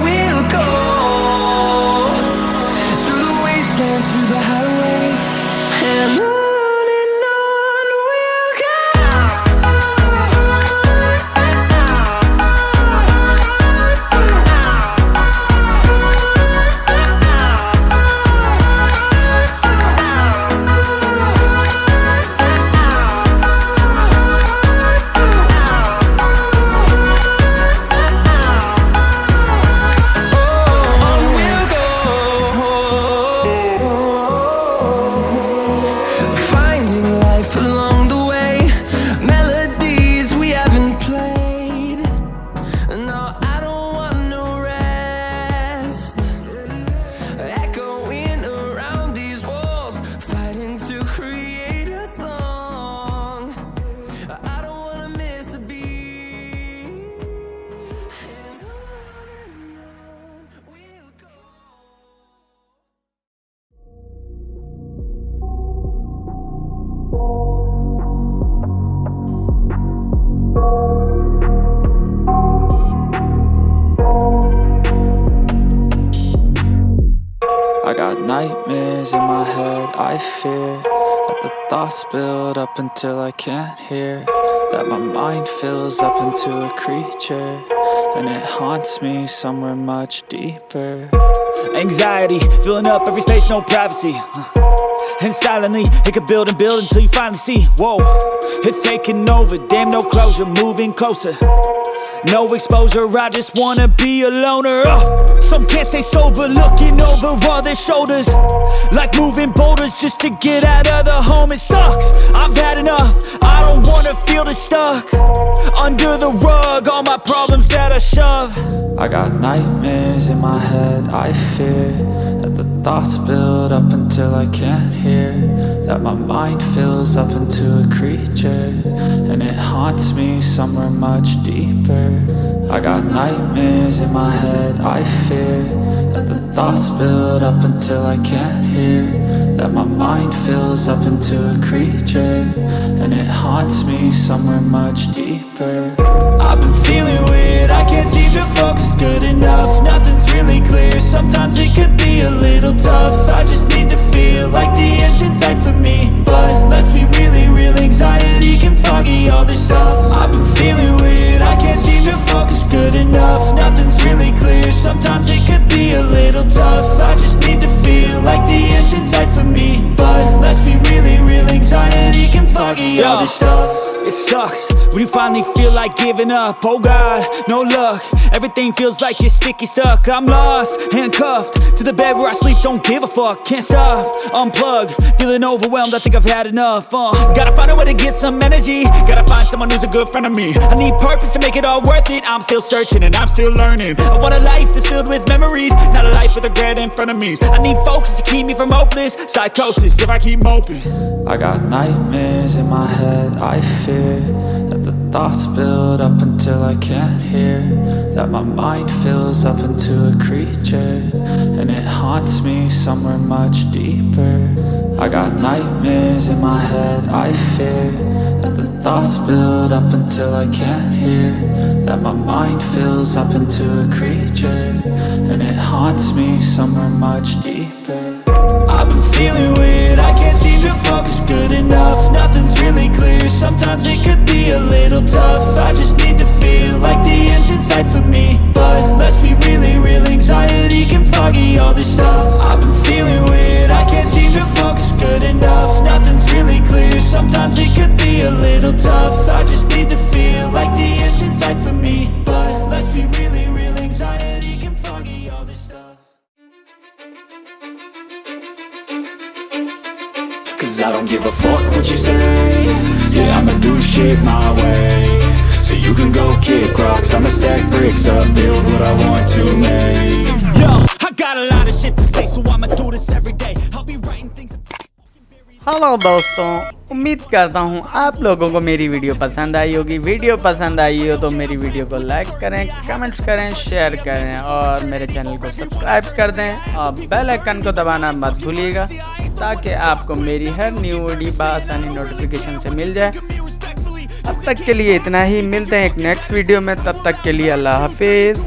we'll go through the dance through the highways, and on we'll go. I got nightmares in my head, I fear that the thoughts build up until I can't hear, that my mind fills up into a creature, and it haunts me somewhere much deeper. Anxiety, filling up every space, no privacy, and silently, it could build and build until you finally see, whoa, it's taking over, damn no closure, moving closer. No exposure, I just wanna be a loner. Some can't stay sober, looking over all their shoulders, like moving boulders just to get out of the home. It sucks, I've had enough, I don't wanna feel the stuck under the rug, all my problems that I shove. I got nightmares in my head, I fear that the thoughts build up until I can't hear, that my mind fills up into a creature, and it haunts me somewhere much deeper. I got nightmares in my head, I fear that the thoughts build up until I can't hear, that my mind fills up into a creature, and it haunts me somewhere much deeper. I've been feeling weird, I can't seem to focus good enough, nothing's really clear, sometimes it could be a little tough. I just need to feel like the end's in sight for me, but let's be really real, anxiety can foggy all this stuff. I've been feeling weird, I can't seem to focus good enough, nothing's really clear, sometimes it could be a little tough. I just need to feel like the end's in sight for me, but let's be really real, anxiety can foggy all this stuff. It sucks when you finally feel like giving up. Oh God, no luck, everything feels like you're sticky stuck. I'm lost, handcuffed to the bed where I sleep, don't give a fuck. Can't stop, unplug, feeling overwhelmed, I think I've had enough. Gotta find a way to get some energy, gotta find someone who's a good friend of me. I need purpose to make it all worth it, I'm still searching and I'm still learning. I want a life that's filled with memories, not a life with regret and frenemies. I need focus to keep me from hopeless psychosis if I keep moping. I got nightmares in my head, I fear that the thoughts build up until I can't hear, that my mind fills up into a creature, and it haunts me somewhere much deeper. I got nightmares in my head, I fear that the thoughts build up until I can't hear, that my mind fills up into a creature, and it haunts me somewhere much deeper. I've been feeling weird, I can't seem to focus good enough, nothing's really clear, sometimes it could be a little tough. I just need to feel like the end's in sight for me, but let's be really real, anxiety can foggy all this stuff. I've been feeling weird, I can't seem to focus good enough, nothing's really clear, sometimes it could be a little tough. I just need to feel like the end's in sight for me, but let's be really real, anxiety can foggy all this stuff. Cause I don't give a fuck what you say, yeah, I'ma do shit my way. So you can go kick rocks, I'ma stack bricks up, build what I want to make. Yo, I got a lot of shit to say, so I'ma do this every day. I'll be writing things. Hello दोस्तों, उम्मीद करता हूँ आप लोगों को मेरी video पसंद आई होगी। वीडियो पसंद आई हो तो मेरी वीडियो को लाइक करें, कमेंट्स करें, शेयर करें और मेरे चैनल को सब्सक्राइब कर दें और बेल आइकन को दबाना मत भूलिएगा ताकि आपको मेरी हर न्यू वीडियो बआसानी नोटिफिकेशन से मिल जाए। अब तक के लिए इतना ही, मिलते हैं एक नेक्स्ट वीडियो में, तब तक के लिए अल्लाह हाफिज़।